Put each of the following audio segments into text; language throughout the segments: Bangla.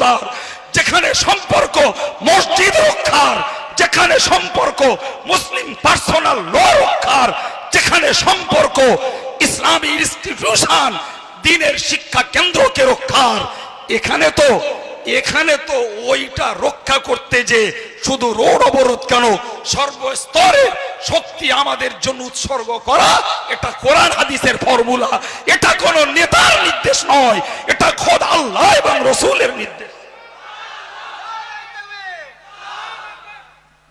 তোলার, যেখানে সম্পর্ক মসজিদ রক্ষার, যেখানে সম্পর্ক মুসলিম পার্সোনাল ল রক্ষার, যেখানে সম্পর্ক ইসলামী ইনস্টিটিউশন দ্বীনের শিক্ষা কেন্দ্রকে রক্ষার, এখানে তো ওইটা রক্ষা করতে যে শুধু রোড অবরোধ কেন, সর্বস্তরে শক্তি আমাদের জন্য উৎসর্গ করা, এটা কোরআন হাদিসের ফর্মুলা, এটা কোন নেতার নির্দেশ নয়, এটা খোদ আল্লাহ এবং রাসূলের নির্দেশ।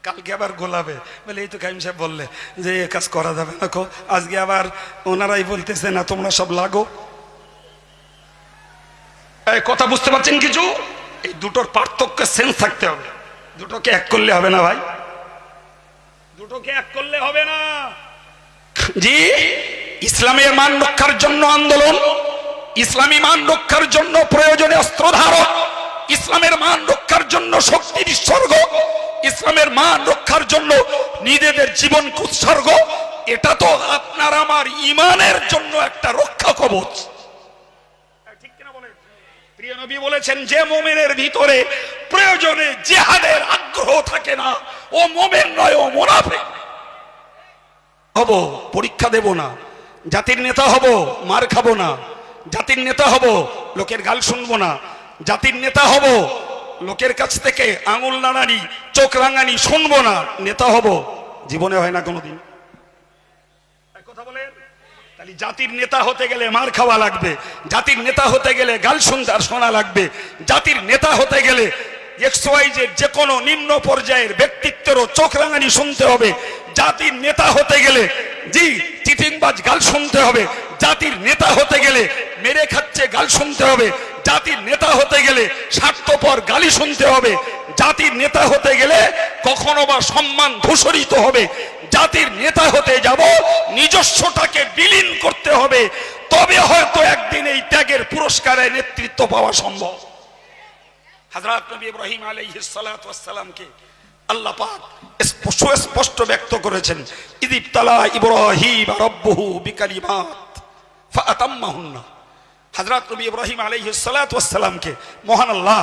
কালকে আবার গোলাবে বলে, এই তো কাইম সাহেব বললে যে এ কাজ করা যাবে না, আজকে আবার ওনারাই বলতেছে না তোমরা সব লাগো। এই কথা বুঝতে পারছেন কিছু? এই দুটোর পার্থক্য সেন্স থাকতে হবে, দুটোকে এক করলে হবে না ভাই, দুটোকে এক করলে হবে না। জি, ইসলামের মান রক্ষার জন্য আন্দোলন, ইসলামী মান রক্ষার জন্য প্রয়োজনে অস্ত্র ধারণ, ইসলামের মান রক্ষার জন্য শক্তির উৎসর্গ, ইসলামের মান রক্ষার জন্য নিজেদের জীবন উৎসর্গ, এটা তো আপনার আমার ঈমানের জন্য একটা রক্ষা কবচ। ঠিক কিনা বলেন? প্রিয় নবী বলেছেন, যে মুমিনের ভিতরে প্রয়োজনে জিহাদের আগ্রহ থাকে না, ও মুমিন নয়, ও মুনাফিক। হব, পরীক্ষা দেব না, জাতির নেতা হব, মার খাবো না, জাতির নেতা হব, লোকের গাল শুনবো না, জাতির নেতা হব, লোকের কাছ থেকে আঙুল নাড়ানি চোখ রাঙানি শুনবো না, নেতা হব। জীবনে হয় না কোনোদিন। কথা বলেন, তাহলে জাতির নেতা হতে গেলে মার খাওয়া লাগবে, জাতির নেতা হতে গেলে গাল শোনা লাগবে, জাতির নেতা হতে গেলে যে কোনো নিম্ন পর্যায়ের ব্যক্তিত্বেরও চোখ রাঙানি শুনতে হবে, জাতির নেতা হতে গেলে জি চিটিংবাজ গাল শুনতে হবে, জাতির নেতা হতে গেলে মেরে খাচ্ছে গাল শুনতে হবে, জাতির নেতা হতে গেলে স্বার্থপর গালি শুনতে হবে, জাতির নেতা হতে গেলে কখনো বা সম্মান ধূসরিত হবে, জাতির নেতা হতে যাব নিজস্বটাকে বিলীন করতে হবে, তবে হয়তো একদিন এই ত্যাগের পুরস্কারে নেতৃত্ব পাওয়া সম্ভব। হযরত নবী ইব্রাহিম আলাইহিস সালাতু ওয়াস সালামকে আল্লাহ পাক স্পষ্ট ব্যক্ত করেছেন, ইযিবতালা ইব্রাহিম রাব্বুহু বিকালিমাত ফাআতাম্মাহুন্না। হযরত নবী ইব্রাহিম আলাইহিস সালাতু ওয়াস সালামকে মহান আল্লাহ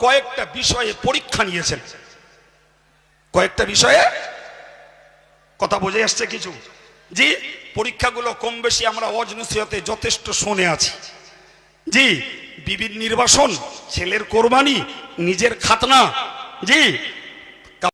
কয়েকটা বিষয়ে পরীক্ষা নিয়েছেন, কয়েকটা বিষয়ে। কথা বুঝে আসছে কিছু? জি, পরীক্ষাগুলো কম বেশি আমরা ওয়াজ নসিহতে যথেষ্ট শুনে আছি। জি, বিবির নির্বাসন, ছেলের কোরবানি, নিজের খাতনা, জি